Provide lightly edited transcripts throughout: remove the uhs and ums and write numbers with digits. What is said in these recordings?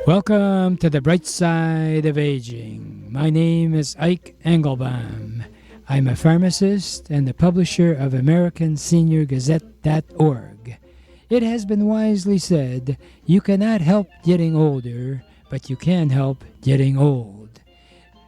Welcome to the bright side of aging. My name is Ike Engelbaum. I'm a pharmacist and the publisher of AmericanSeniorGazette.org. It has been wisely said, you cannot help getting older, but you can help getting old.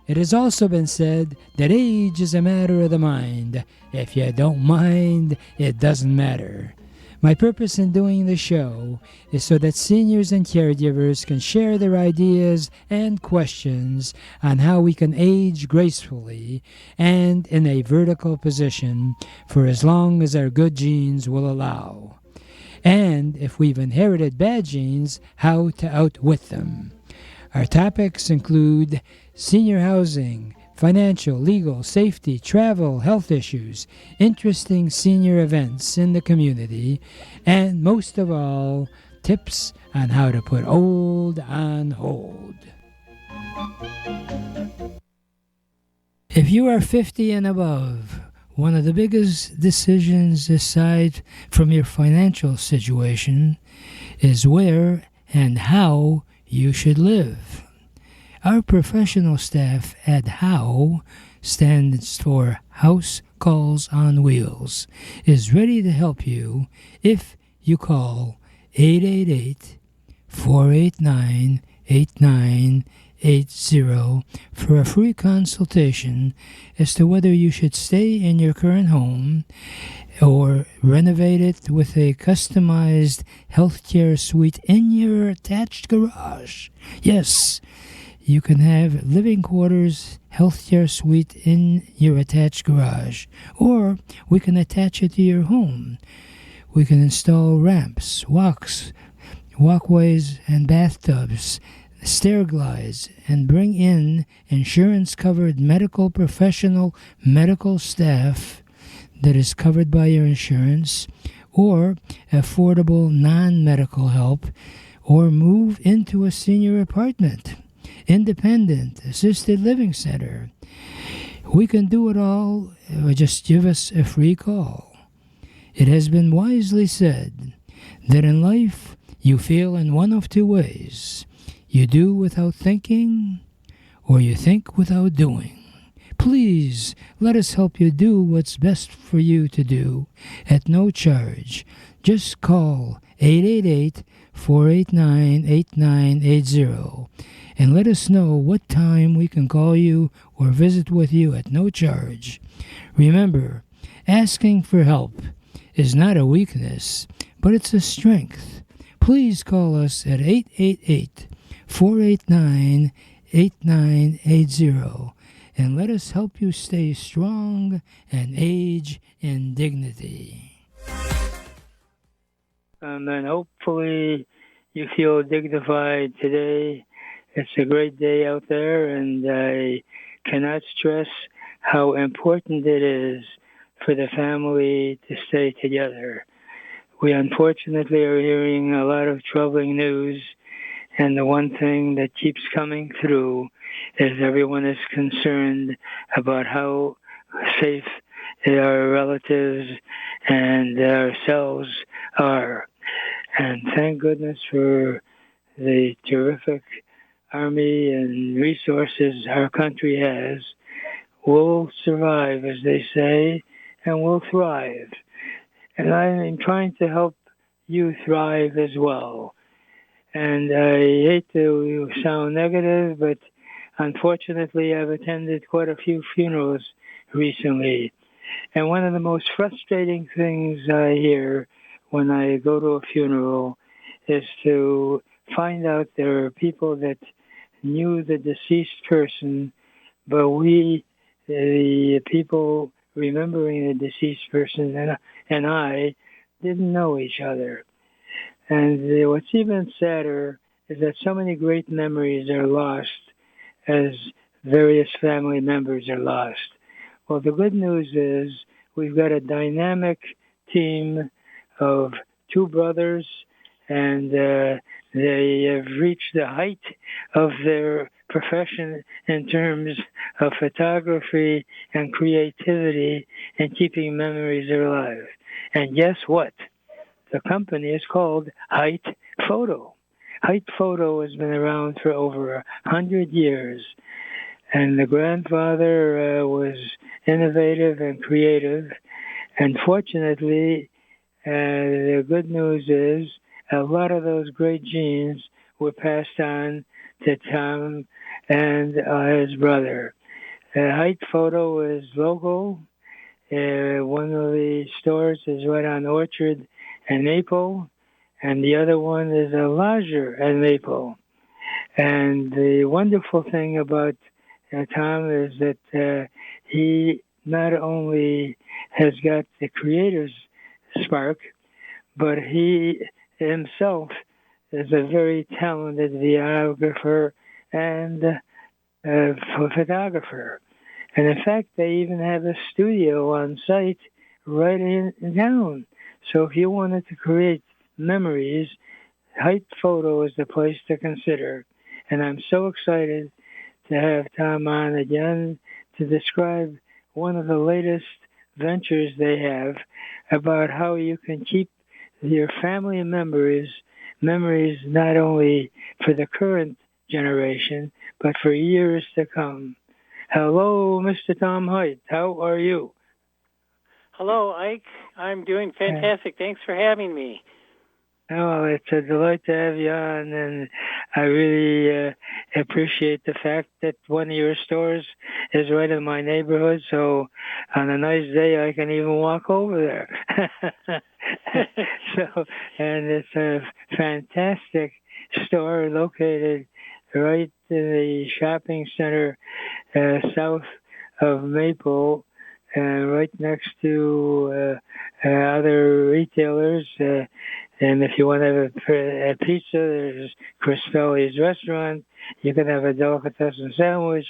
It has also been said that age is a matter of the mind. If you don't mind, it doesn't matter. My purpose in doing the show is so that seniors and caregivers can share their ideas and questions on how we can age gracefully and in a vertical position for as long as our good genes will allow. And if we've inherited bad genes, how to outwit them. Our topics include senior housing, financial, legal, safety, travel, health issues, interesting senior events in the community, and most of all, tips on how to put old on hold. If you are 50 and above, one of the biggest decisions aside from your financial situation is where and how you should live. Our professional staff at HOW, stands for House Calls on Wheels, is ready to help you if you call 888-489-8980 for a free consultation as to whether you should stay in your current home or renovate it with a customized healthcare suite in your attached garage. Yes, you can have living quarters, healthcare suite in your attached garage, or we can attach it to your home. We can install ramps, walkways, and bathtubs, stair glides, and bring in insurance-covered medical professional medical staff that is covered by your insurance, or affordable non-medical help, or move into a senior apartment, independent, assisted living center. We can do it all, or just give us a free call. It has been wisely said that in life you feel in one of two ways. You do without thinking, or you think without doing. Please let us help you do what's best for you to do at no charge. Just call 888-489-8980 and let us know what time we can call you or visit with you at no charge. Remember, asking for help is not a weakness, but it's a strength. Please call us at 888-489-8980 and let us help you stay strong and age in dignity. And hopefully you feel dignified today. It's a great day out there, and I cannot stress how important it is for the family to stay together. We unfortunately are hearing a lot of troubling news, and the one thing that keeps coming through is everyone is concerned about how safe our relatives and ourselves are. And thank goodness for the terrific army and resources our country has. We'll survive, as they say, and we'll thrive. And I'm trying to help you thrive as well. And I hate to sound negative, but unfortunately I've attended quite a few funerals recently. And one of the most frustrating things I hear when I go to a funeral is to find out there are people that knew the deceased person, but we, the people remembering the deceased person, and I didn't know each other. And what's even sadder is that so many great memories are lost as various family members are lost. Well, the good news is we've got a dynamic team of two brothers, and they have reached the height of their profession in terms of photography and creativity and keeping memories alive. And guess what? The company is called Height Photo. Height photo has been around for over 100 years, and the grandfather was innovative and creative. And fortunately, the good news is a lot of those great genes were passed on to Tom and his brother. Height Photo is local. One of the stores is right on Orchard and Maple, and the other one is a Lodger and Maple. And the wonderful thing about Tom is that he not only has got the creator's spark, but he himself is a very talented videographer and photographer. And in fact, they even have a studio on site right in town. So if you wanted to create memories, Height Photo is the place to consider. And I'm so excited to have Tom on again to describe one of the latest ventures they have about how you can keep your family memories not only for the current generation, but for years to come. Hello, Mr. Tom Hite. How are you? Hello, Ike. I'm doing fantastic. Thanks for having me. Oh, it's a delight to have you on, and I really appreciate the fact that one of your stores is right in my neighborhood, so on a nice day I can even walk over there. And it's a fantastic store located right in the shopping center south of Maple, right next to other retailers. And if you want to have a pizza, there's Crispelli's restaurant. You can have a delicatessen sandwich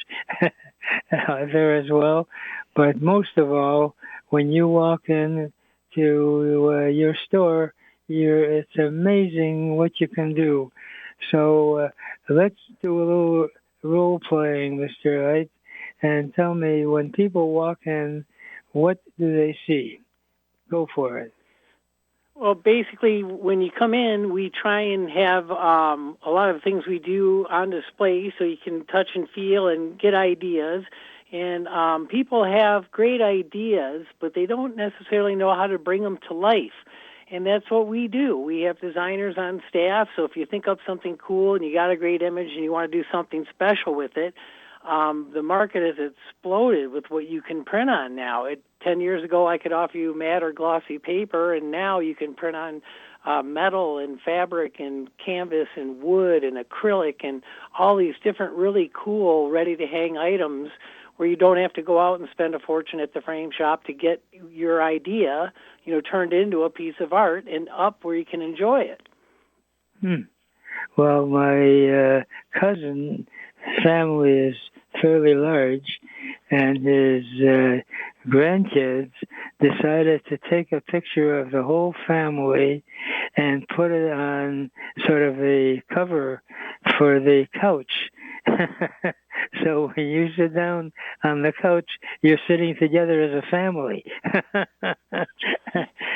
there as well. But most of all, when you walk in to your store, it's amazing what you can do. So let's do a little role playing, Mr. Wright, and tell me, when people walk in, what do they see? Go for it. Well, basically, when you come in, we try and have a lot of things we do on display so you can touch and feel and get ideas. And people have great ideas, but they don't necessarily know how to bring them to life. And that's what we do. We have designers on staff, so if you think up something cool and you got a great image and you want to do something special with it, the market has exploded with what you can print on now. 10 years ago, I could offer you matte or glossy paper, and now you can print on metal and fabric and canvas and wood and acrylic and all these different really cool ready-to-hang items where you don't have to go out and spend a fortune at the frame shop to get your idea, turned into a piece of art and up where you can enjoy it. Well, my cousin family is fairly large, and his grandkids decided to take a picture of the whole family and put it on sort of a cover for the couch. So when you sit down on the couch, you're sitting together as a family. That's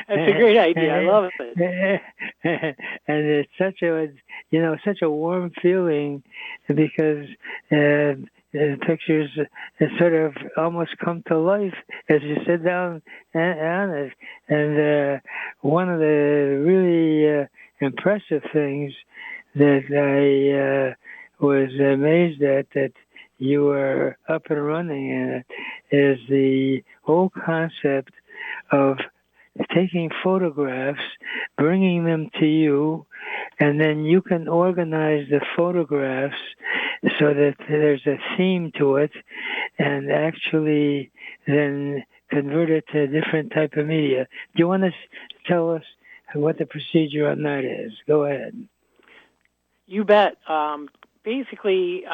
a great idea. I love it. And it's such a warm feeling, because the pictures sort of almost come to life as you sit down on it. And one of the really impressive things that I was amazed at, that you were up and running in it, is the whole concept of taking photographs, bringing them to you, and then you can organize the photographs so that there's a theme to it, and actually then convert it to a different type of media. Do you want to tell us what the procedure on that is? Go ahead. You bet. Basically,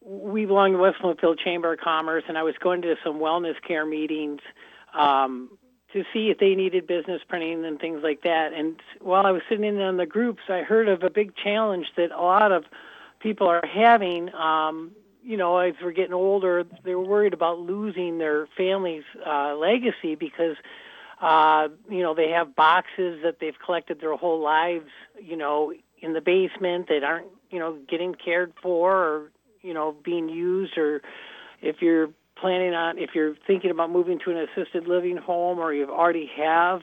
we belong to West Bloomfield Chamber of Commerce, and I was going to some wellness care meetings to see if they needed business printing and things like that. And while I was sitting in on the groups, I heard of a big challenge that a lot of people are having. As we're getting older, they're worried about losing their family's legacy because, they have boxes that they've collected their whole lives, in the basement that aren't, getting cared for or, being used, or if you're if you're thinking about moving to an assisted living home or you already have,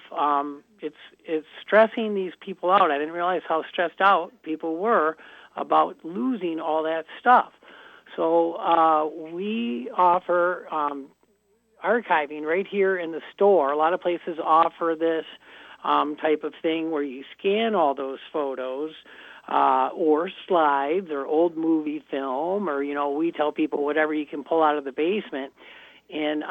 it's stressing these people out. I didn't realize how stressed out people were about losing all that stuff. So we offer archiving right here in the store. A lot of places offer this type of thing where you scan all those photos or slides or old movie film, or, we tell people whatever you can pull out of the basement and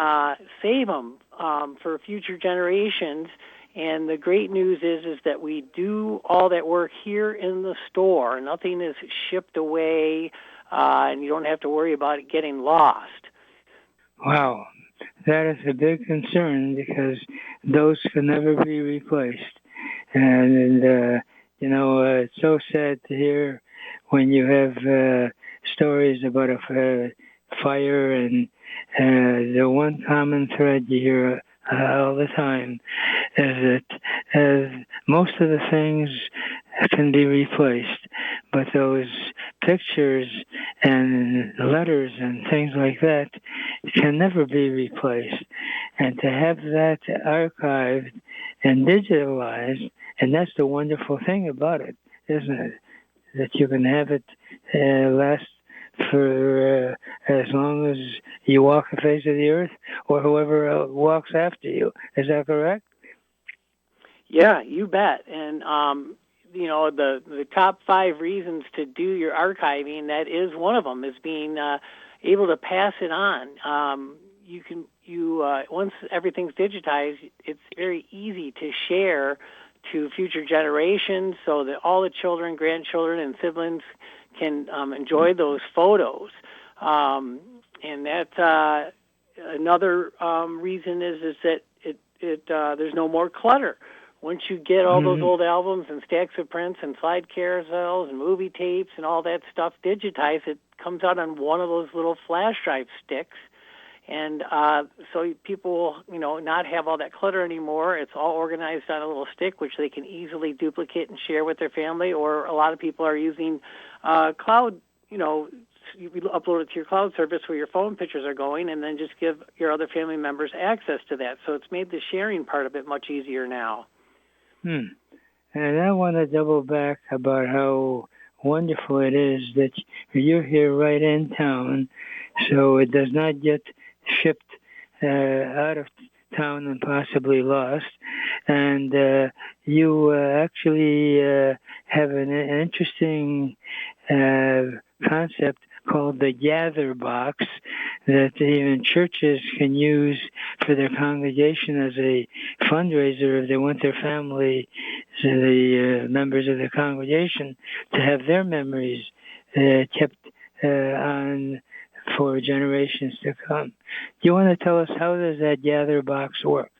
save them for future generations. And the great news is that we do all that work here in the store. Nothing is shipped away, and you don't have to worry about it getting lost. Wow, that is a big concern because those can never be replaced. And it's so sad to hear when you have stories about a fire, and the one common thread you hear all the time is that most of the things can be replaced, but those pictures and letters and things like that can never be replaced. And to have that archived and digitalized, and that's the wonderful thing about it, isn't it? That you can have it last for as long as you walk the face of the earth, or whoever walks after you. Is that correct? Yeah, you bet. And the top 5 reasons to do your archiving, that is one of them, is being able to pass it on. Once everything's digitized, it's very easy to share to future generations, so that all the children, grandchildren, and siblings can enjoy those photos. And that another reason is that there's no more clutter. Once you get all those old albums and stacks of prints and slide carousels and movie tapes and all that stuff digitized, it comes out on one of those little flash drive sticks. And so people will, not have all that clutter anymore. It's all organized on a little stick, which they can easily duplicate and share with their family. Or a lot of people are using cloud, you upload it to your cloud service where your phone pictures are going, and then just give your other family members access to that. So it's made the sharing part of it much easier now. And I want to double back about how wonderful it is that you're here right in town, so it does not get shipped out of town and possibly lost. And you actually have an interesting concept called the gather box that even churches can use for their congregation as a fundraiser if they want their family, so the members of the congregation, to have their memories kept on for generations to come. Do you want to tell us how does that gather box work?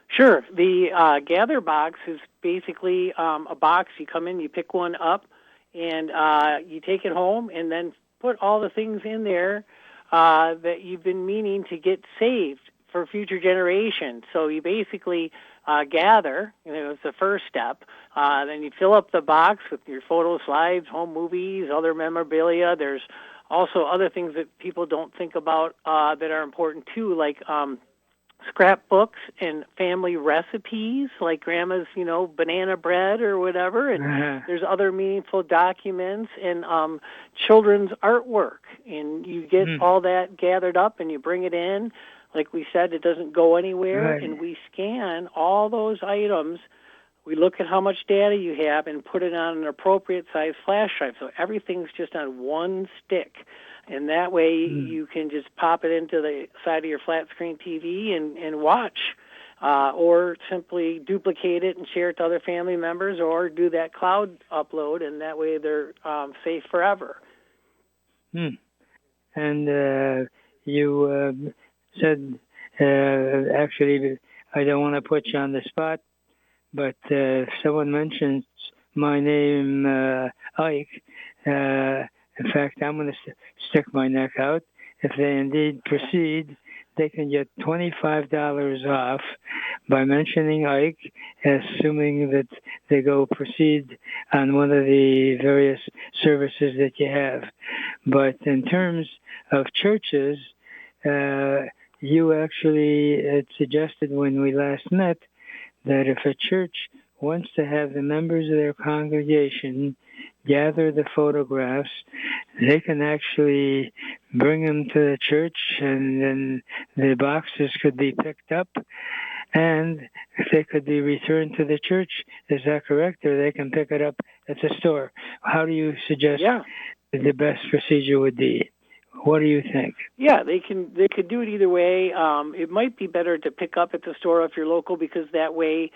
Sure. The gather box is basically a box. You come in, you pick one up, and you take it home and then put all the things in there that you've been meaning to get saved for future generations. So you basically gather, it's the first step. Then you fill up the box with your photo slides, home movies, other memorabilia. There's also other things that people don't think about that are important too, like scrapbooks and family recipes, like grandma's, banana bread or whatever. And there's other meaningful documents and children's artwork. And you get all that gathered up and you bring it in. Like we said, it doesn't go anywhere. Right. And we scan all those items. We look at how much data you have and put it on an appropriate size flash drive. So everything's just on one stick. And that way you can just pop it into the side of your flat screen TV and watch, or simply duplicate it and share it to other family members, or do that cloud upload, and that way they're safe forever. And you said, actually, I don't want to put you on the spot, but if someone mentions my name, Ike, in fact, I'm going to stick my neck out. If they indeed proceed, they can get $25 off by mentioning Ike, assuming that they go proceed on one of the various services that you have. But in terms of churches, you actually had suggested when we last met that if a church wants to have the members of their congregation gather the photographs, they can actually bring them to the church, and then the boxes could be picked up, and they could be returned to the church. Is that correct? Or they can pick it up at the store. How do you suggest the best procedure would be? What do you think? Yeah, they could do it either way. It might be better to pick up at the store if you're local, because that way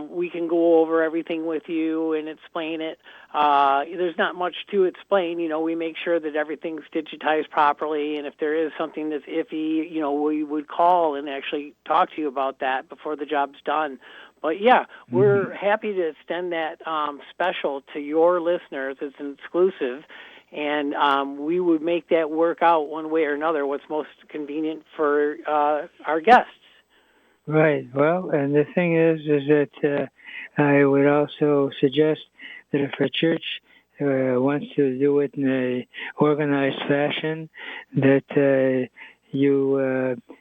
we can go over everything with you and explain it. There's not much to explain. We make sure that everything's digitized properly, and if there is something that's iffy, we would call and actually talk to you about that before the job's done. But yeah, we're happy to extend that special to your listeners. It's an exclusive. And we would make that work out one way or another, what's most convenient for our guests. Right. Well, and the thing is that I would also suggest that if a church wants to do it in a organized fashion, that you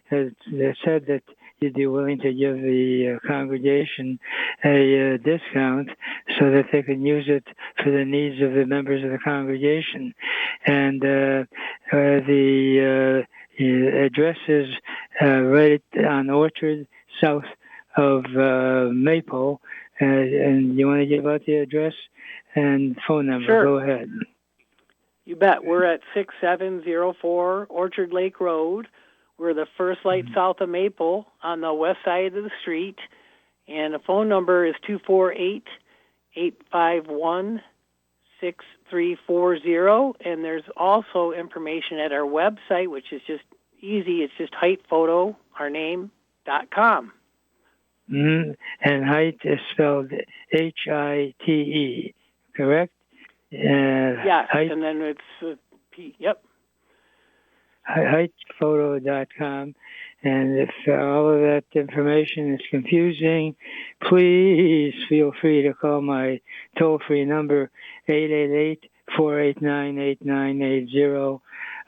had said that you'd be willing to give the congregation a discount so that they can use it for the needs of the members of the congregation. And the address is right on Orchard, south of Maple. And you want to give out the address and phone number? Sure. Go ahead. You bet. We're at 6704 Orchard Lake Road. We're the first light south of Maple on the west side of the street. And the phone number is 248-851-6340. And there's also information at our website, which is just easy. It's just HitePhoto, our name.com. And Hite is spelled H-I-T-E, correct? Yes, Hite, and then it's P. Yep. HitePhoto.com. And if all of that information is confusing, please feel free to call my toll-free number, 888-489-8980.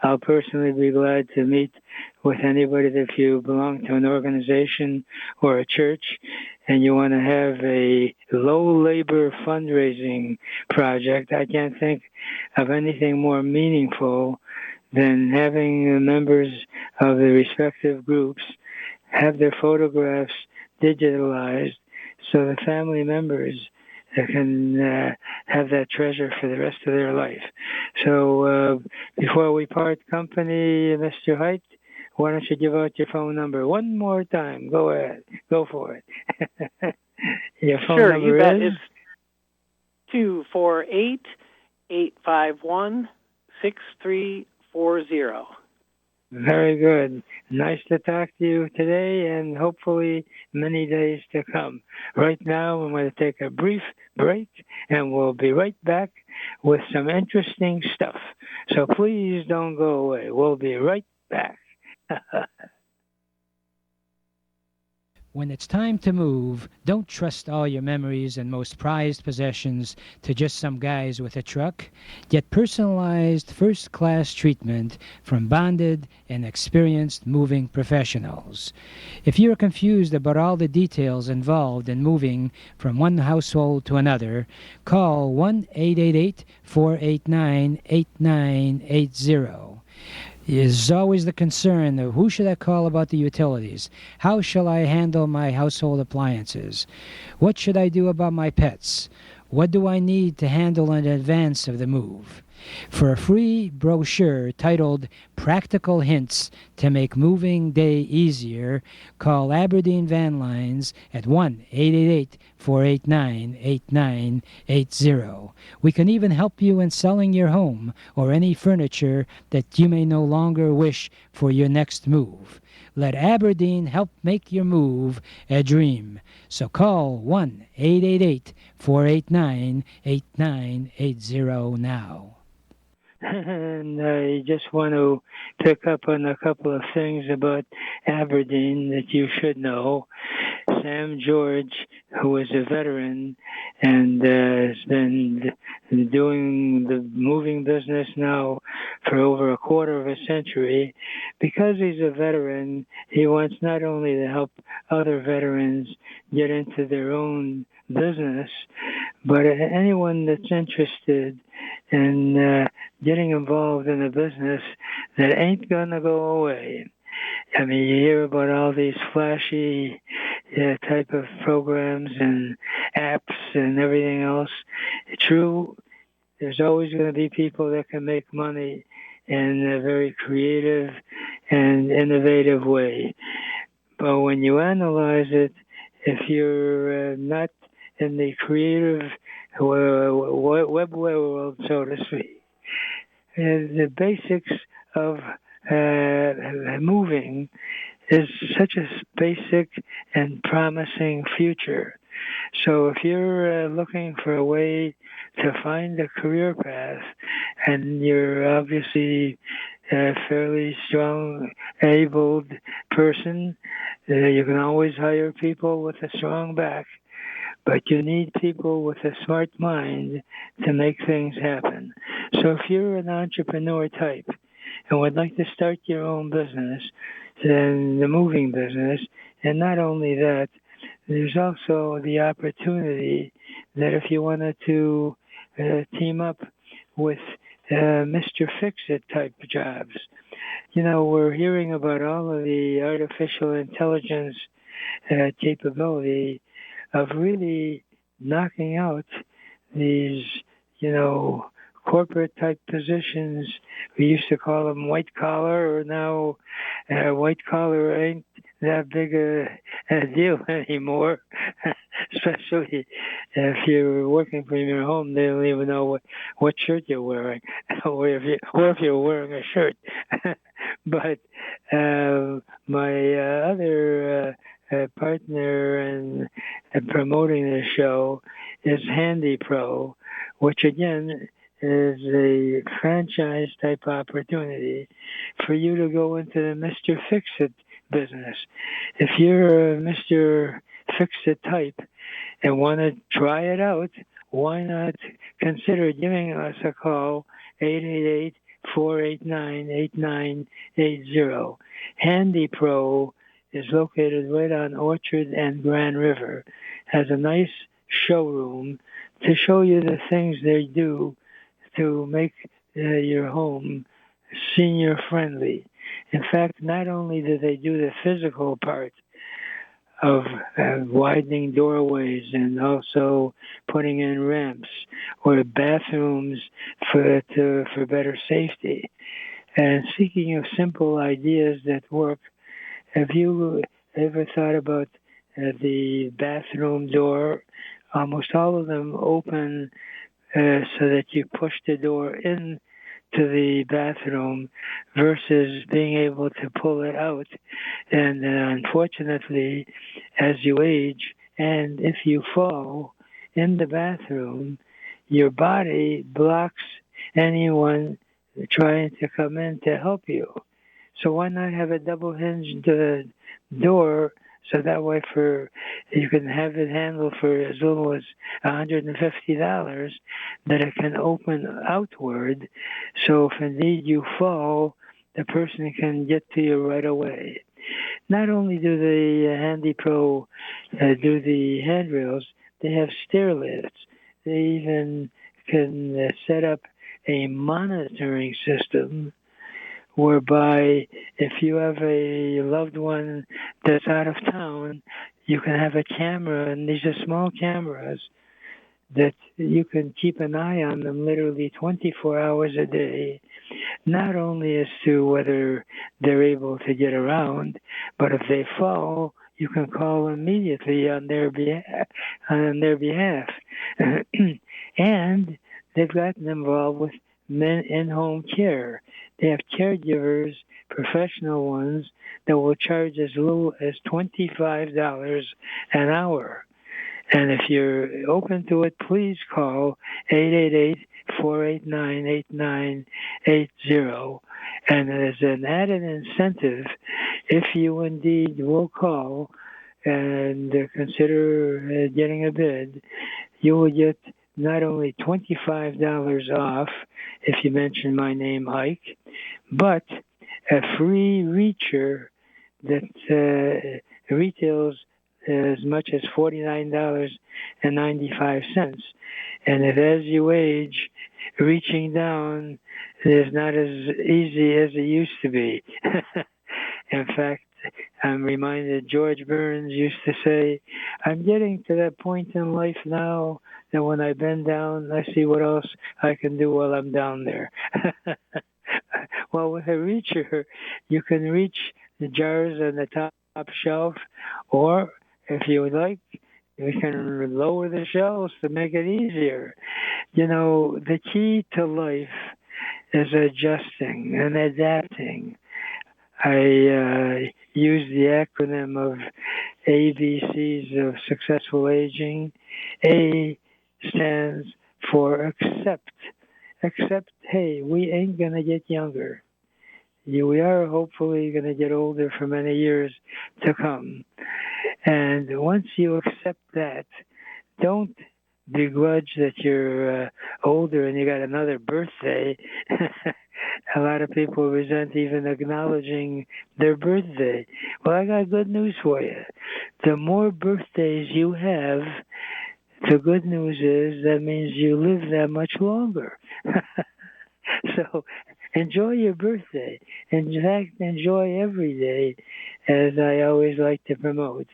I'll personally be glad to meet with anybody if you belong to an organization or a church and you want to have a low-labor fundraising project. I can't think of anything more meaningful than having the members of the respective groups have their photographs digitalized so the family members can have that treasure for the rest of their life. So before we part company, Mr. Hite, why don't you give out your phone number one more time? Go ahead. Go for it. Your phone number you bet. is? It's 248-851-6340. Very good. Nice to talk to you today and hopefully many days to come. Right now, I'm going to take a brief break and we'll be right back with some interesting stuff. So please don't go away. We'll be right back. When it's time to move, don't trust all your memories and most prized possessions to just some guys with a truck. Get personalized first-class treatment from bonded and experienced moving professionals. If you're confused about all the details involved in moving from one household to another, call 1-888-489-8980. Is always the concern of who should I call about the utilities? How shall I handle my household appliances? What should I do about my pets? What do I need to handle in advance of the move? For a free brochure titled Practical Hints to Make Moving Day Easier, call Aberdeen Van Lines at 1-888-489-8980. We can even help you in selling your home or any furniture that you may no longer wish for your next move. Let Aberdeen help make your move a dream. So call 1-888-489-8980 now. And I just want to pick up on a couple of things about Aberdeen that you should know. Sam George, who is a veteran and has been doing the moving business now for over a quarter of a century, because he's a veteran, he wants not only to help other veterans get into their own business, but anyone that's interested in getting involved in a business that ain't going to go away. I mean, you hear about all these flashy type of programs and apps and everything else. True, there's always going to be people that can make money in a very creative and innovative way. But when you analyze it, if you're not in the creative web world, so to speak, the basics of moving is such a basic and promising future. So if you're looking for a way to find a career path, and you're obviously a fairly strong, abled person, you can always hire people with a strong back, but you need people with a smart mind to make things happen. So if you're an entrepreneur type and would like to start your own business, then the moving business, and not only that, there's also the opportunity that if you wanted to team up with Mr. Fix-It type jobs. You know, we're hearing about all of the artificial intelligence capability of really knocking out these, corporate type positions. We used to call them white collar, or now white collar ain't that big a deal anymore. Especially if you're working from your home, they don't even know what shirt you're wearing, or if you're wearing a shirt. But my other partner in promoting the show is Handy Pro, which again is a franchise type opportunity for you to go into the Mr. Fix-It business. If you're a Mr. Fix-It type and want to try it out, why not consider giving us a call, 888-489-8980. Handy Pro is located right on Orchard and Grand River, has a nice showroom to show you the things they do to make your home senior friendly. In fact, not only do they do the physical part of widening doorways and also putting in ramps or bathrooms for better safety. And speaking of simple ideas that work, have you ever thought about the bathroom door? Almost all of them open so that you push the door in to the bathroom versus being able to pull it out. And unfortunately, as you age and if you fall in the bathroom, your body blocks anyone trying to come in to help you. So why not have a double hinged door so that way you can have it handled for as little as $150 that it can open outward. So if indeed you fall, the person can get to you right away. Not only do the Handy Pro do the handrails, they have stair lifts. They even can set up a monitoring system whereby if you have a loved one that's out of town, you can have a camera, and these are small cameras that you can keep an eye on them literally 24 hours a day, not only as to whether they're able to get around, but if they fall, you can call immediately on their behalf. And they've gotten involved with men in-home care. They have caregivers, professional ones, that will charge as little as $25 an hour. And if you're open to it, please call 489-8980. And as an added incentive, if you indeed will call and consider getting a bid, you will get not only $25 off if you mention my name, Ike, but a free reacher that retails as much as $49.95. And if as you age, reaching down is not as easy as it used to be. In fact, I'm reminded George Burns used to say, I'm getting to that point in life now that when I bend down, I see what else I can do while I'm down there. Well, with a reacher, you can reach the jars on the top shelf, or if you would like, we can lower the shelves to make it easier. You know, the key to life is adjusting and adapting. I use the acronym of ABCs of successful aging. A stands for accept. Accept, hey, we ain't going to get younger. We are hopefully going to get older for many years to come. And once you accept that, don't begrudge that you're older and you got another birthday. A lot of people resent even acknowledging their birthday. Well, I got good news for you. The more birthdays you have, the good news is that means you live that much longer. So enjoy your birthday. In fact, enjoy every day, as I always like to promote.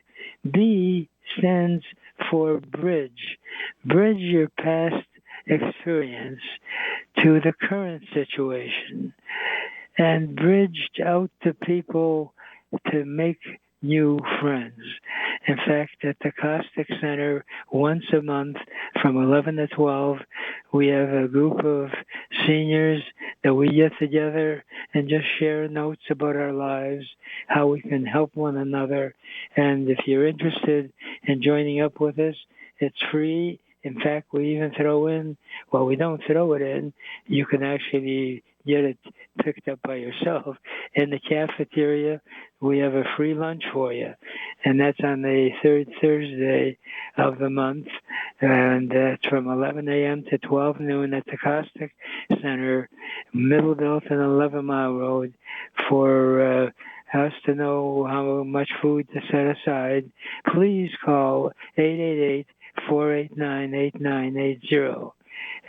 B stands for bridge. Bridge your past experience to the current situation and bridge out to people to make new friends. In fact, at the Caustic Center, once a month from 11 to 12, we have a group of seniors that we get together and just share notes about our lives, how we can help one another. And if you're interested in joining up with us, it's free. In fact, we even throw in, well, we don't throw it in, you can actually get it picked up by yourself. In the cafeteria, we have a free lunch for you. And that's on the third Thursday of the month. And it's from 11 a.m. to 12 noon at the Caustic Center, Middle Belton, 11 Mile Road. For us to know how much food to set aside, please call 888-489-8980.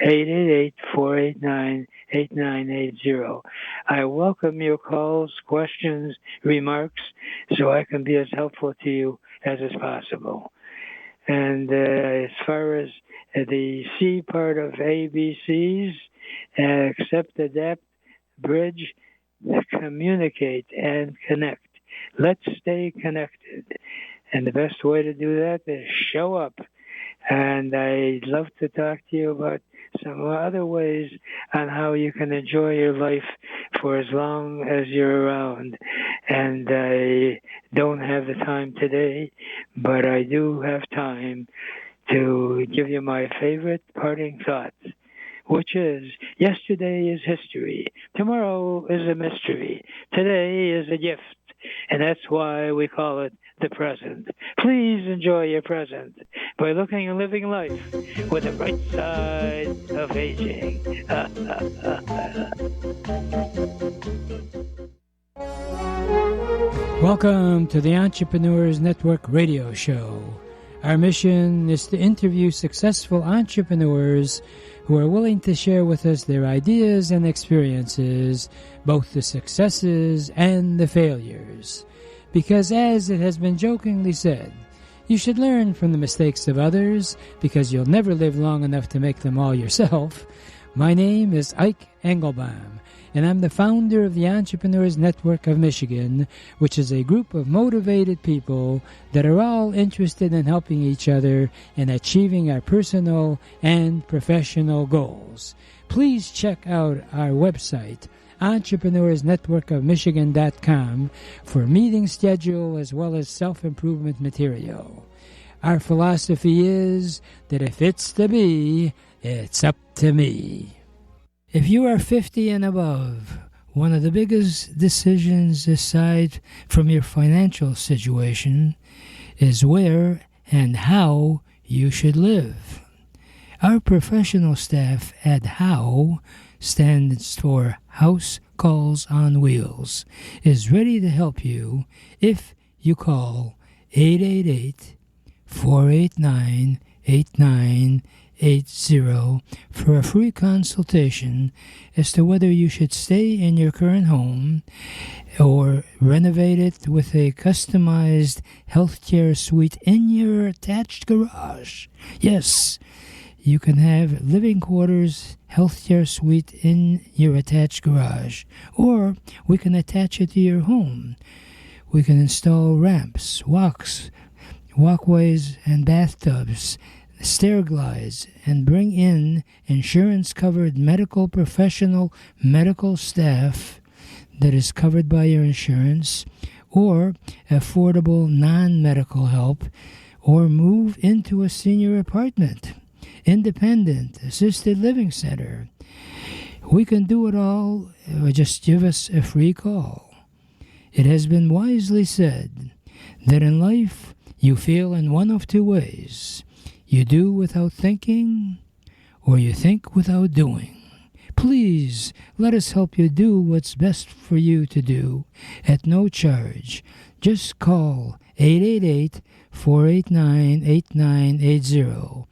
888-489-8980. I welcome your calls, questions, remarks, so I can be as helpful to you as is possible. And as far as the C part of ABCs, accept, adapt, bridge, communicate, and connect. Let's stay connected. And the best way to do that is show up. And I'd love to talk to you about some other ways on how you can enjoy your life for as long as you're around. And I don't have the time today, but I do have time to give you my favorite parting thoughts, which is, yesterday is history, tomorrow is a mystery, today is a gift, and that's why we call it the present. Please enjoy your present by looking and living life with the bright side of aging. Welcome to the Entrepreneurs Network radio show. Our mission is to interview successful entrepreneurs who are willing to share with us their ideas and experiences, both the successes and the failures. Because as it has been jokingly said, you should learn from the mistakes of others because you'll never live long enough to make them all yourself. My name is Ike Engelbaum, and I'm the founder of the Entrepreneurs Network of Michigan, which is a group of motivated people that are all interested in helping each other in achieving our personal and professional goals. Please check out our website, EntrepreneursNetworkofMichigan.com, for meeting schedule as well as self-improvement material. Our philosophy is that if it's to be, it's up to me. If you are 50 and above, one of the biggest decisions aside from your financial situation is where and how you should live. Our professional staff at HOW, stands for House Calls on Wheels, is ready to help you if you call 888-489-8980 for a free consultation as to whether you should stay in your current home or renovate it with a customized healthcare suite in your attached garage. Yes, you can have living quarters healthcare suite in your attached garage, or we can attach it to your home. We can install ramps, walkways, and bathtubs, stair glides, and bring in insurance-covered medical professional medical staff that is covered by your insurance, or affordable non-medical help, or move into a senior apartment, independent, assisted living center. We can do it all. Just give us a free call. It has been wisely said that in life you feel in one of two ways. You do without thinking, or you think without doing. Please let us help you do what's best for you to do at no charge. Just call 888-489-8980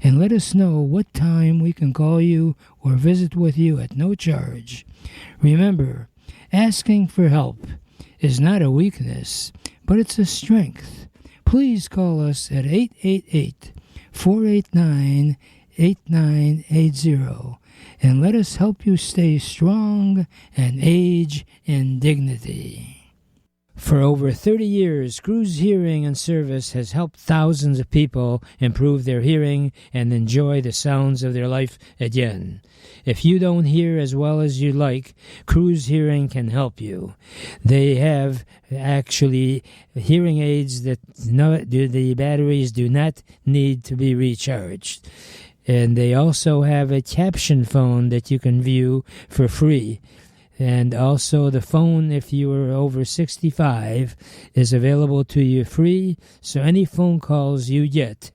and let us know what time we can call you or visit with you at no charge. Remember, asking for help is not a weakness, but it's a strength. Please call us at 888-489-8980 and let us help you stay strong and age in dignity. For over 30 years, Cruz Hearing and Service has helped thousands of people improve their hearing and enjoy the sounds of their life again. If you don't hear as well as you like, Cruz Hearing can help you. They have actually hearing aids that the batteries do not need to be recharged. And they also have a caption phone that you can view for free. And also the phone, if you are over 65, is available to you free. So any phone calls you get,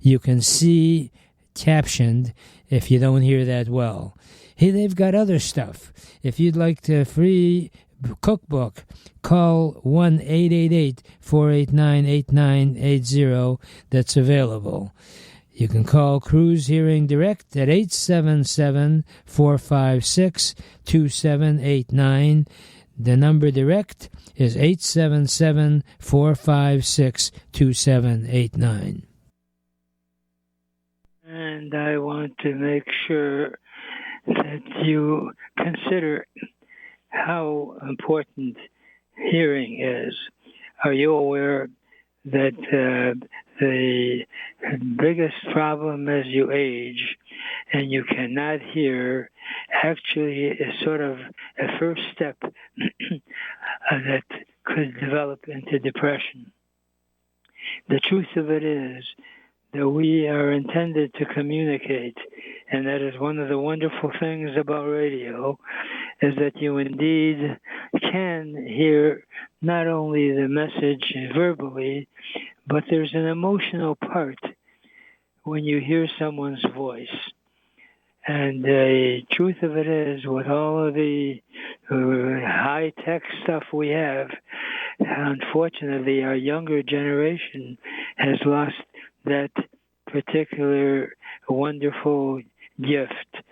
you can see captioned if you don't hear that well. Hey, they've got other stuff. If you'd like the free cookbook, call 1-888-489-8980. That's available. You can call Cruz Hearing Direct at 877-456-2789. The number direct is 877-456-2789. And I want to make sure that you consider how important hearing is. Are you aware that the biggest problem as you age and you cannot hear actually is sort of a first step that could develop into depression? The truth of it is that we are intended to communicate, and that is one of the wonderful things about radio, is that you indeed can hear not only the message verbally, but there's an emotional part when you hear someone's voice. And the truth of it is, with all of the high-tech stuff we have, unfortunately, our younger generation has lost that particular wonderful gift.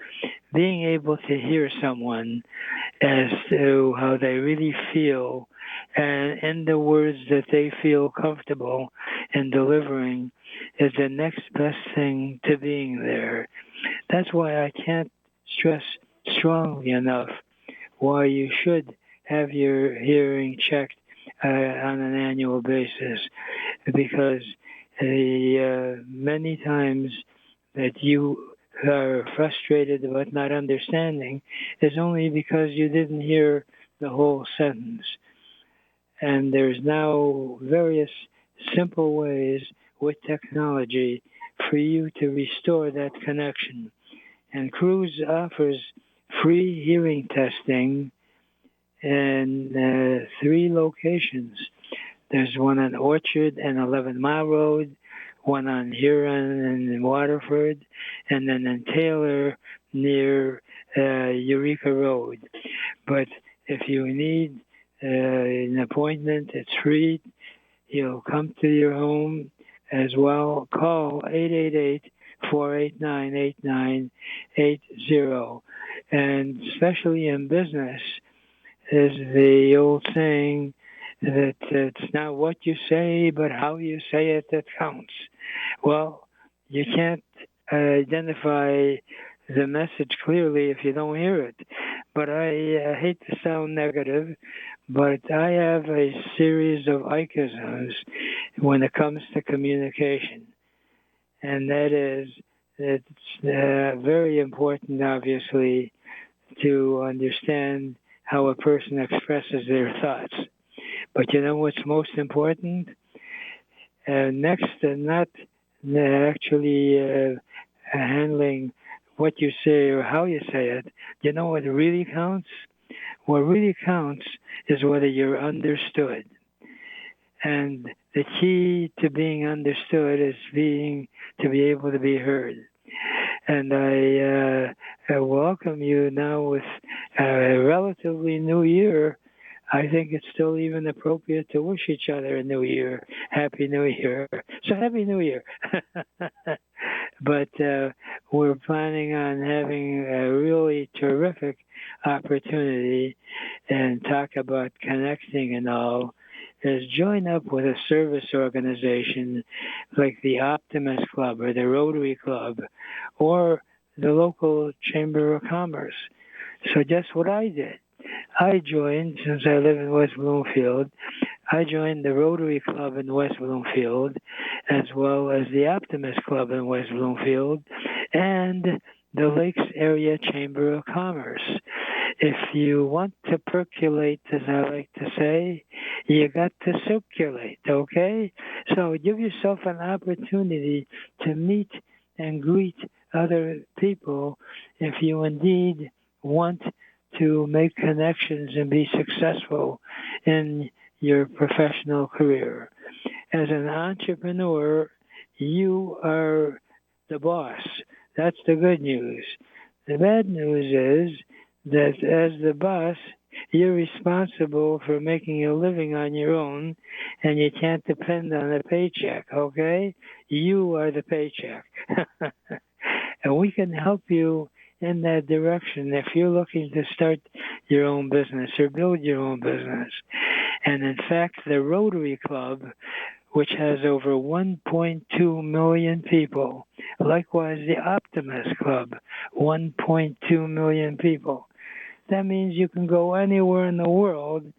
Being able to hear someone as to how they really feel and in the words that they feel comfortable in delivering is the next best thing to being there. That's why I can't stress strongly enough why you should have your hearing checked on an annual basis, because many times that you are frustrated about not understanding is only because you didn't hear the whole sentence. And there's now various simple ways with technology for you to restore that connection. And Cruz offers free hearing testing in 3 locations. There's one on Orchard and 11 Mile Road, one on Huron and Waterford, and then in Taylor near Eureka Road. But if you need an appointment, it's free. He'll come to your home as well. Call 888-489-8980. And especially in business, is the old saying that it's not what you say, but how you say it that counts. Well, you can't identify the message clearly if you don't hear it. But I hate to sound negative, but I have a series of IKEisms when it comes to communication. And that is, it's very important, obviously, to understand how a person expresses their thoughts. But you know what's most important? Next to not actually handling what you say or how you say it, you know what really counts? What really counts is whether you're understood. And the key to being understood is to be able to be heard. And I welcome you now with a relatively new year. I think it's still even appropriate to wish each other a new year. Happy New Year. So Happy New Year. But we're planning on having a really terrific opportunity and talk about connecting and all, is join up with a service organization like the Optimist Club or the Rotary Club or the local Chamber of Commerce. So just what I did. I joined, since I live in West Bloomfield, I joined the Rotary Club in West Bloomfield, as well as the Optimist Club in West Bloomfield, and the Lakes Area Chamber of Commerce. If you want to percolate, as I like to say, you got to circulate, okay? So give yourself an opportunity to meet and greet other people if you indeed want to make connections and be successful in your professional career. As an entrepreneur, you are the boss. That's the good news. The bad news is that as the boss, you're responsible for making a living on your own, and you can't depend on a paycheck, okay? You are the paycheck. And we can help you in that direction if you're looking to start your own business or build your own business. And in fact, the Rotary Club, which has over 1.2 million people, likewise the Optimist Club, 1.2 million people. That means you can go anywhere in the world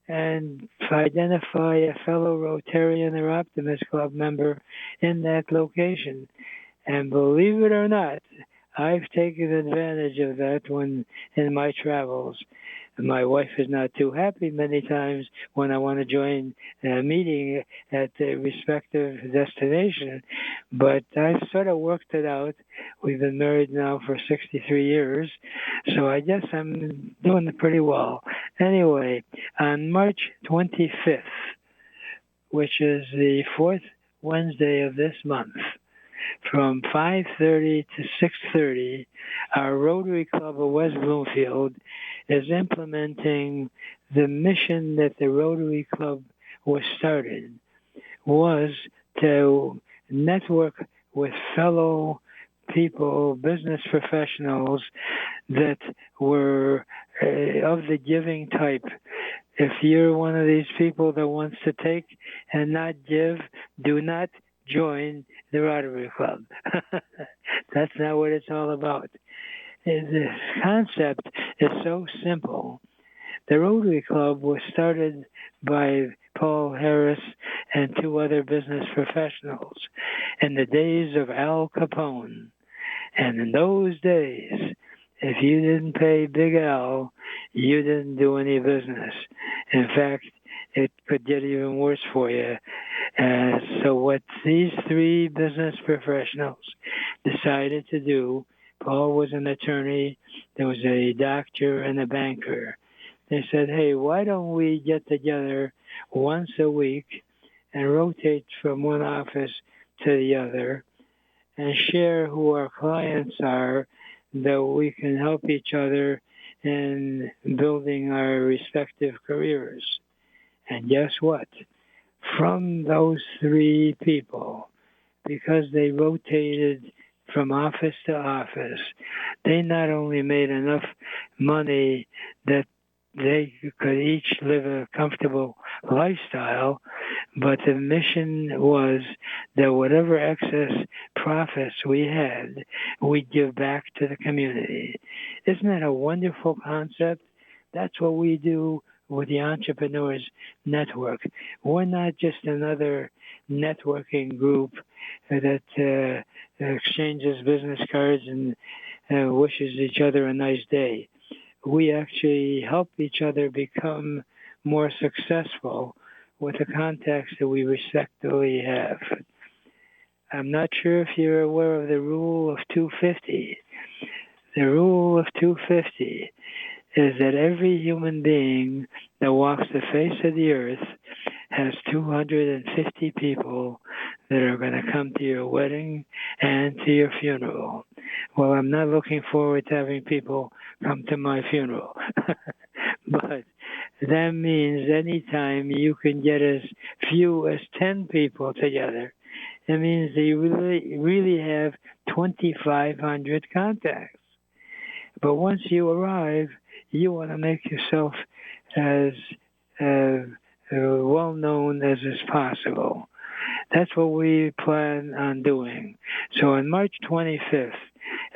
and identify a fellow Rotarian or Optimist Club member in that location. And believe it or not, I've taken advantage of that when in my travels. My wife is not too happy many times when I want to join a meeting at the respective destination, but I've sort of worked it out. We've been married now for 63 years, so I guess I'm doing it pretty well. Anyway, on March 25th, which is the fourth Wednesday of this month, from 5:30 to 6:30, our Rotary Club of West Bloomfield is implementing the mission that the Rotary Club was started, was to network with fellow people, business professionals that were of the giving type. If you're one of these people that wants to take and not give, do not join the Rotary Club. That's not what it's all about. The concept is so simple. The Rotary Club was started by Paul Harris and 2 other business professionals in the days of Al Capone. And in those days, if you didn't pay Big Al, you didn't do any business. In fact, it could get even worse for you. So what these 3 business professionals decided to do Paul was an attorney. There was a doctor and a banker. They said, hey, why don't we get together once a week and rotate from one office to the other and share who our clients are, that we can help each other in building our respective careers. And guess what? From those three people, because they rotated from office to office, they not only made enough money that they could each live a comfortable lifestyle, but the mission was that whatever excess profits we had, we'd give back to the community. Isn't that a wonderful concept? That's what we do with the Entrepreneurs Network. We're not just another networking group that exchanges business cards and wishes each other a nice day. We actually help each other become more successful with the contacts that we respectively have. I'm not sure if you're aware of the rule of 250. The rule of 250 is that every human being that walks the face of the earth has 250 people that are going to come to your wedding and to your funeral. Well, I'm not looking forward to having people come to my funeral. But that means anytime you can get as few as 10 people together, it means that you really have 2,500 contacts. But once you arrive, you want to make yourself as well known as is possible. That's what we plan on doing. So on March 25th,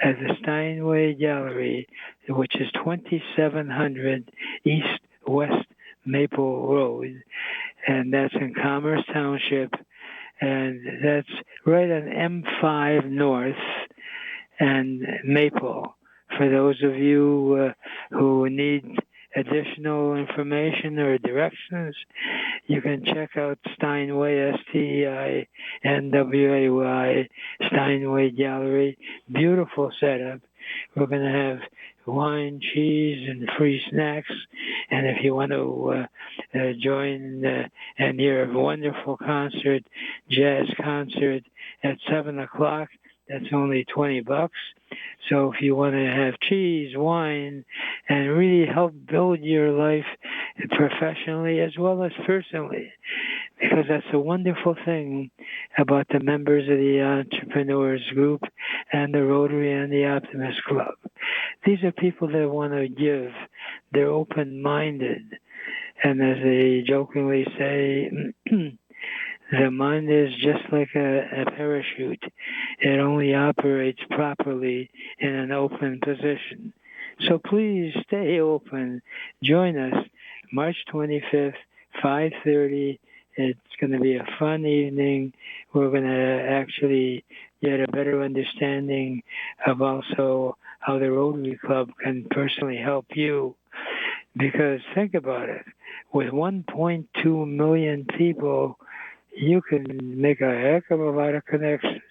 at the Steinway Gallery, which is 2700 East West Maple Road, and that's in Commerce Township, and that's right on M5 North and Maple. For those of you who need additional information or directions, you can check out Steinway, Steinway, Steinway Gallery. Beautiful setup. We're going to have wine, cheese, and free snacks. And if you want to join and hear a wonderful concert, jazz concert at 7 o'clock, that's only $20. So if you want to have cheese, wine, and really help build your life professionally as well as personally, because that's a wonderful thing about the members of the Entrepreneurs Group and the Rotary and the Optimist Club. These are people that want to give. They're open-minded. And as they jokingly say, the mind is just like a parachute. It only operates properly in an open position. So please stay open. Join us March 25th, 5:30. It's going to be a fun evening. We're going to actually get a better understanding of also how the Rotary Club can personally help you. Because think about it. With 1.2 million people, you can make a heck of a lot of connections.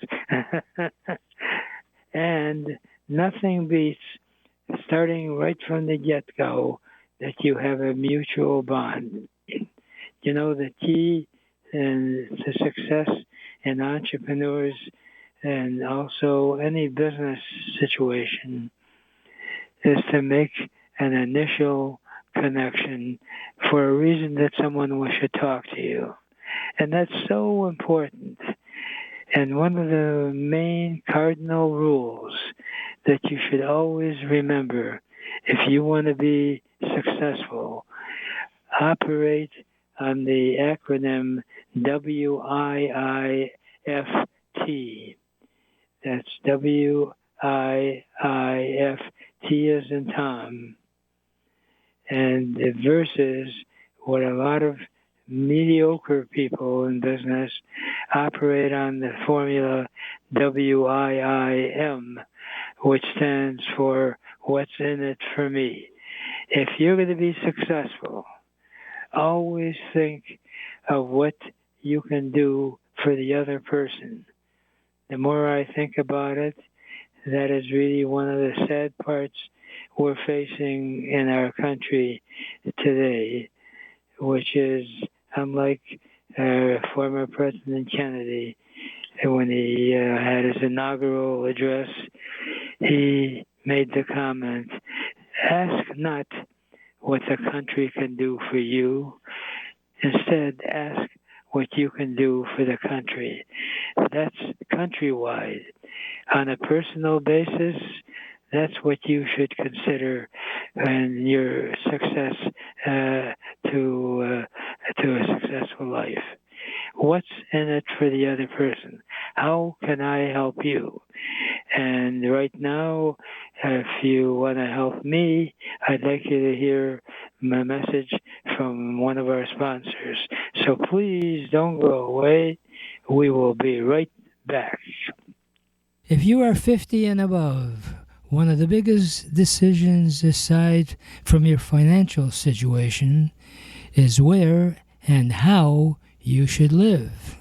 And nothing beats starting right from the get-go that you have a mutual bond. You know, the key to success in entrepreneurs and also any business situation is to make an initial connection for a reason that someone should talk to you. And that's so important. And one of the main cardinal rules that you should always remember if you want to be successful, operate on the acronym WIIFT. That's WIIFT as in Tom. And versus what a lot of mediocre people in business operate on the formula WIIM, which stands for what's in it for me. If you're going to be successful, always think of what you can do for the other person. The more I think about it, that is really one of the sad parts we're facing in our country today, which is unlike former President Kennedy, when he had his inaugural address, he made the comment, ask not what the country can do for you. Instead, ask what you can do for the country. That's countrywide. On a personal basis, that's what you should consider in your success to a successful life. What's in it for the other person? How can I help you? And right now, if you want to help me, I'd like you to hear my message from one of our sponsors. So please don't go away. We will be right back. If you are 50 and above, one of the biggest decisions aside from your financial situation is where and how you should live.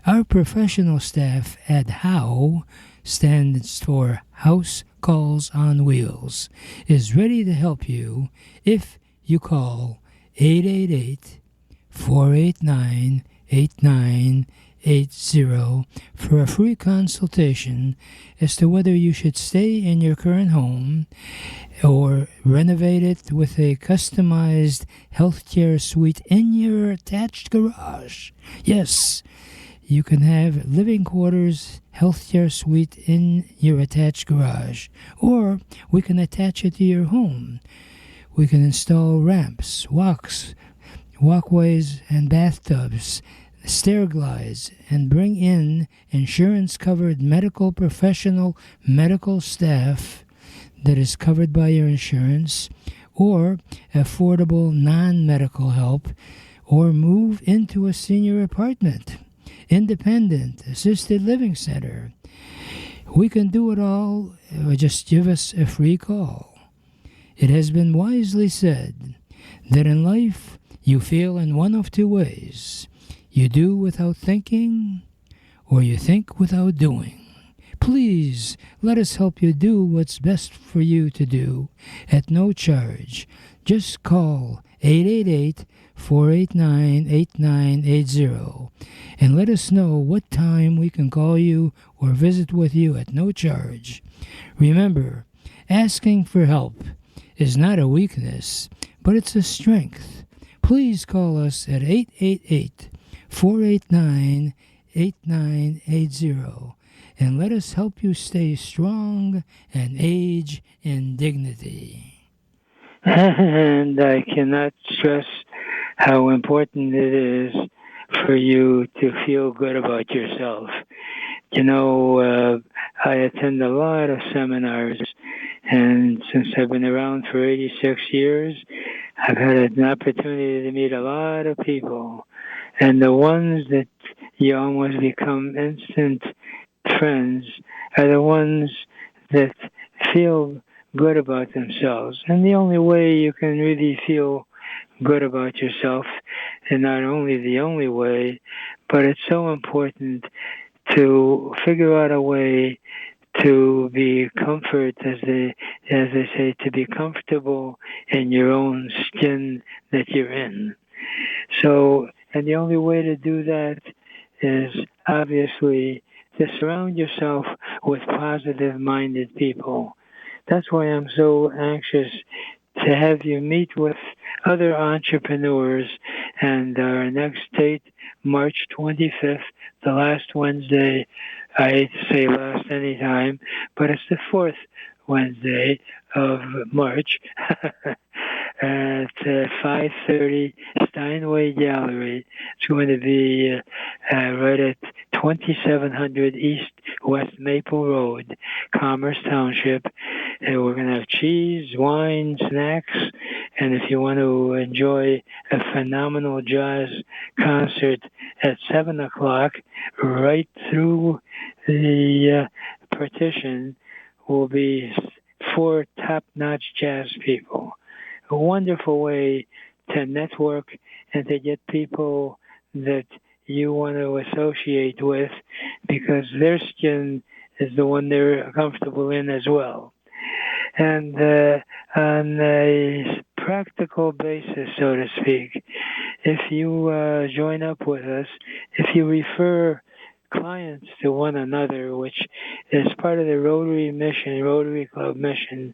Our professional staff at HOW, stands for House Calls on Wheels, is ready to help you if you call 888-489-8980 for a free consultation as to whether you should stay in your current home or renovate it with a customized healthcare suite in your attached garage. Yes, you can have living quarters healthcare suite in your attached garage, or we can attach it to your home. We can install ramps, walkways, and bathtubs, stair glides, and bring in insurance-covered medical professional medical staff that is covered by your insurance, or affordable non-medical help, or move into a senior apartment, independent, assisted living center. We can do it all. Just give us a free call. It has been wisely said that in life you feel in one of two ways. You do without thinking, or you think without doing. Please let us help you do what's best for you to do at no charge. Just call 888-489-8980 and let us know what time we can call you or visit with you at no charge. Remember, asking for help is not a weakness, but it's a strength. Please call us at 888-489-8980 and let us help you stay strong and age in dignity. And I cannot stress how important it is for you to feel good about yourself. You know, I attend a lot of seminars, and since I've been around for 86 years, I've had an opportunity to meet a lot of people. And the ones that you almost become instant friends are the ones that feel good about themselves. And the only way you can really feel good about yourself, and not only the only way, but it's so important to figure out a way to be comfort, as they say, to be comfortable in your own skin that you're in. So, and the only way to do that is obviously to surround yourself with positive-minded people. That's why I'm so anxious to have you meet with other entrepreneurs. And our next date, March 25th, the last Wednesday, I hate to say last anytime, but it's the fourth Wednesday of March at 5:30 Steinway Gallery. It's going to be right at 2700 East West Maple Road, Commerce Township. And we're going to have cheese, wine, snacks, and if you want to enjoy a phenomenal jazz concert at 7 o'clock, right through the partition will be 4 top-notch jazz people. A wonderful way to network and to get people that you want to associate with, because their skin is the one they're comfortable in as well. And on a practical basis, so to speak, if you join up with us, if you refer clients to one another, which is part of the Rotary Club mission,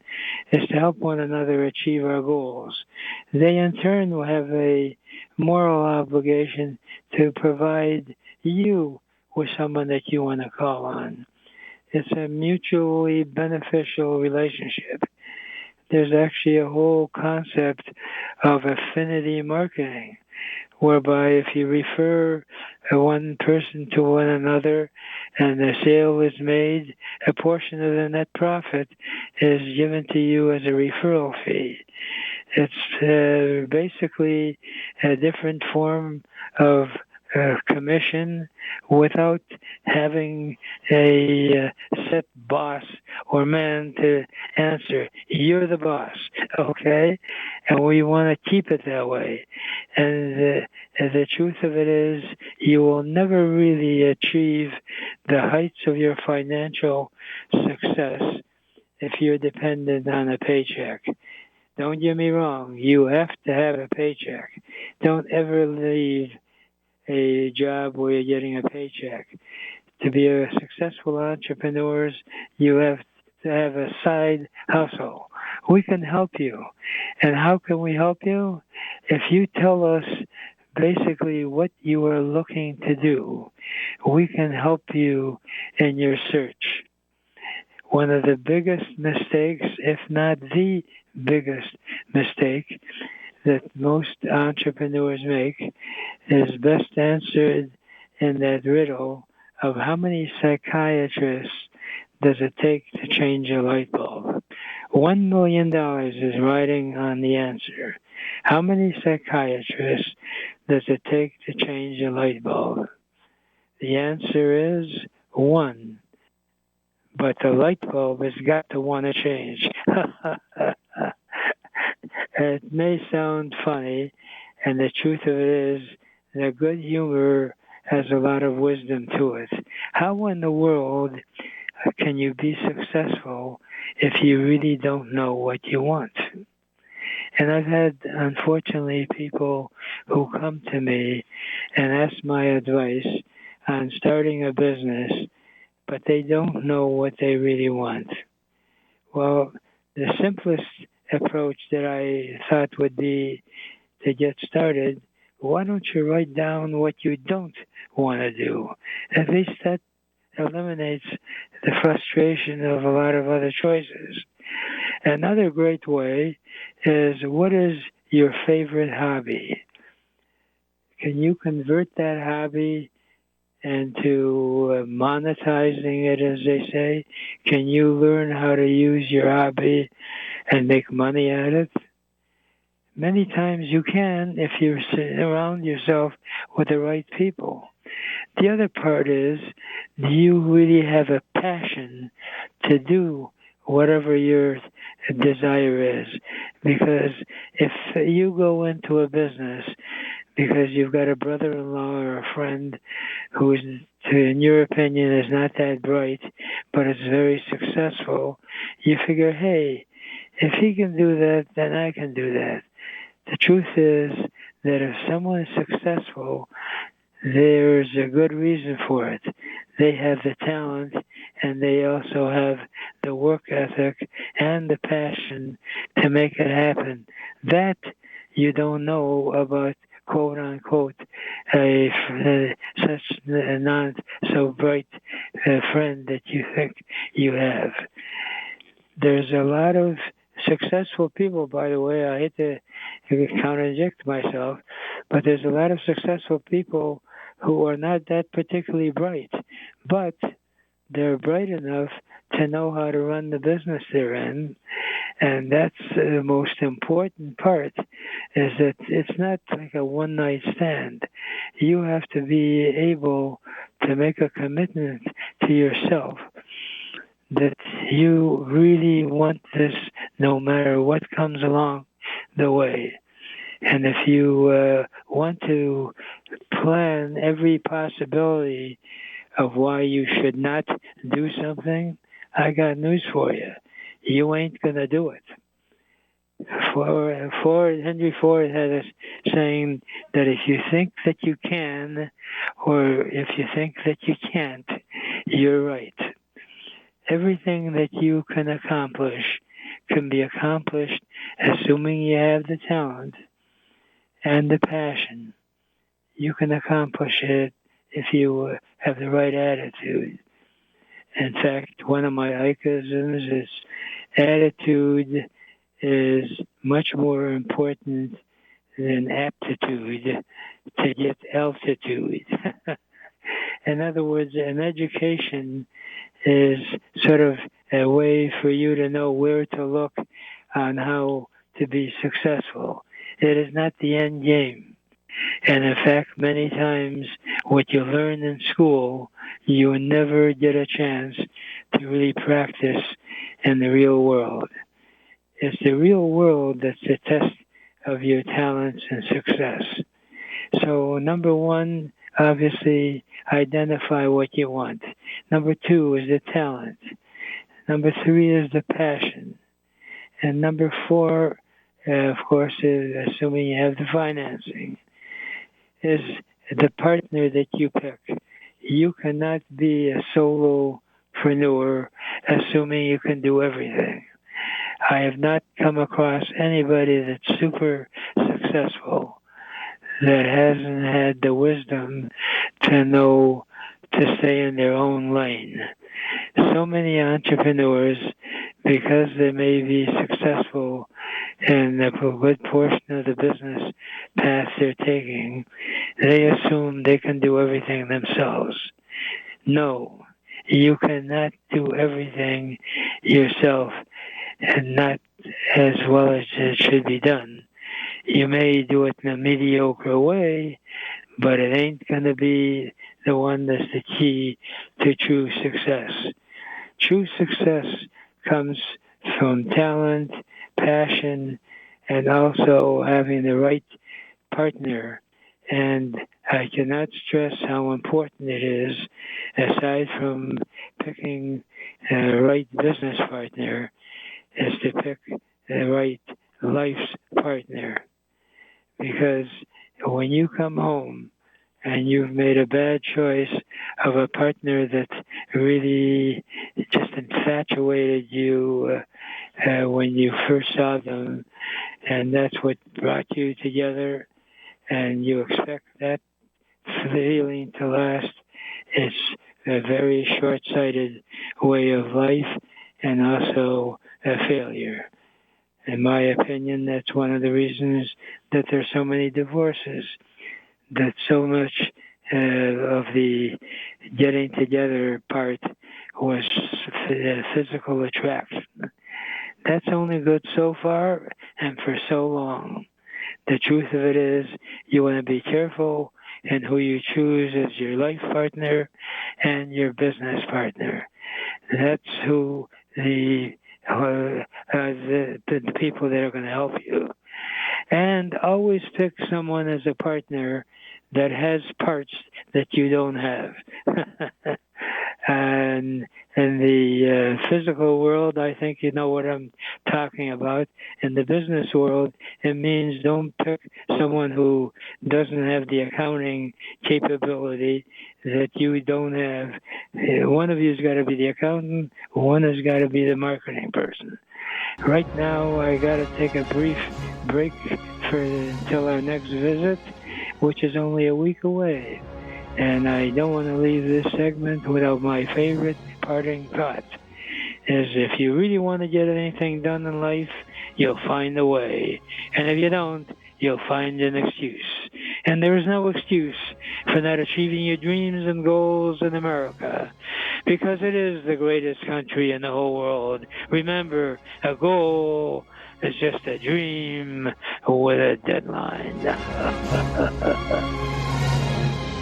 is to help one another achieve our goals. They in turn will have a moral obligation to provide you with someone that you want to call on. It's a mutually beneficial relationship. There's actually a whole concept of affinity marketing, whereby if you refer one person to one another and a sale is made, a portion of the net profit is given to you as a referral fee. It's basically a different form of commission without having a set boss or man to answer. You're the boss, okay? And we want to keep it that way. And the truth of it is, you will never really achieve the heights of your financial success if you're dependent on a paycheck. Don't get me wrong, you have to have a paycheck. Don't ever leave a job where you're getting a paycheck. To be a successful entrepreneur, you have to have a side hustle. We can help you. And how can we help you? If you tell us basically what you are looking to do, we can help you in your search. One of the biggest mistakes, if not the biggest mistake, that most entrepreneurs make is best answered in that riddle of how many psychiatrists does it take to change a light bulb? $1 million is riding on the answer. How many psychiatrists does it take to change a light bulb? The answer is 1. But the light bulb has got to want to change. It may sound funny, and the truth of it is that good humor has a lot of wisdom to it. How in the world can you be successful if you really don't know what you want? And I've had, unfortunately, people who come to me and ask my advice on starting a business, but they don't know what they really want. Well, the simplest approach that I thought would be to get started, why don't you write down what you don't want to do? At least that eliminates the frustration of a lot of other choices. Another great way is, what is your favorite hobby? Can you convert that hobby into monetizing it, as they say? Can you learn how to use your hobby and make money at it? Many times you can if you surround yourself with the right people. The other part is, do you really have a passion to do whatever your desire is? Because if you go into a business because you've got a brother-in-law or a friend who is, in your opinion, is not that bright, but is very successful, you figure, hey, if he can do that, then I can do that. The truth is that if someone is successful, there's a good reason for it. They have the talent, and they also have the work ethic and the passion to make it happen. That you don't know about, quote unquote, such a not so bright friend that you think you have. There's a lot of successful people, by the way. I hate to contradict myself, but there's a lot of successful people who are not that particularly bright, but they're bright enough to know how to run the business they're in. And that's the most important part, is that it's not like a one-night stand. You have to be able to make a commitment to yourself that you really want this no matter what comes along the way. And if you want to plan every possibility of why you should not do something, I got news for you. You ain't going to do it. Henry Ford had a saying that if you think that you can, or if you think that you can't, you're right. Everything that you can accomplish can be accomplished assuming you have the talent and the passion. You can accomplish it if you have the right attitude. In fact, one of my IKEisms is attitude is much more important than aptitude to get altitude. In other words, an education is sort of a way for you to know where to look on how to be successful. It is not the end game. And in fact, many times what you learn in school, you never get a chance to really practice in the real world. It's the real world that's the test of your talents and success. So number one, obviously, identify what you want. Number two is the talent. Number three is the passion. And number four, of course, is assuming you have the financing, is the partner that you pick. You cannot be a solopreneur assuming you can do everything. I have not come across anybody that's super successful that hasn't had the wisdom to know to stay in their own lane. So many entrepreneurs, because they may be successful in a good portion of the business path they're taking, they assume they can do everything themselves. No, you cannot do everything yourself, and not as well as it should be done. You may do it in a mediocre way, but it ain't going to be the one that's the key to true success. True success comes from talent, passion, and also having the right partner. And I cannot stress how important it is, aside from picking the right business partner, is to pick the right life's partner. Because when you come home and you've made a bad choice of a partner that really just infatuated you when you first saw them, and that's what brought you together, and you expect that feeling to last, it's a very short-sighted way of life and also a failure. In my opinion, that's one of the reasons that there's so many divorces, that so much of the getting together part was physical attraction. That's only good so far and for so long. The truth of it is, you want to be careful in who you choose as your life partner and your business partner. That's who the people that are going to help you. And always pick someone as a partner that has parts that you don't have. And in the physical world, I think you know what I'm talking about. In the business world, it means don't pick someone who doesn't have the accounting capability that you don't have. One of you's got to be the accountant, one has got to be the marketing person. Right now, I got to take a brief break until our next visit, which is only a week away. And I don't want to leave this segment without my favorite parting thought, is if you really want to get anything done in life, you'll find a way. And if you don't, you'll find an excuse. And there is no excuse for not achieving your dreams and goals in America, because it is the greatest country in the whole world. Remember, a goal is just a dream with a deadline.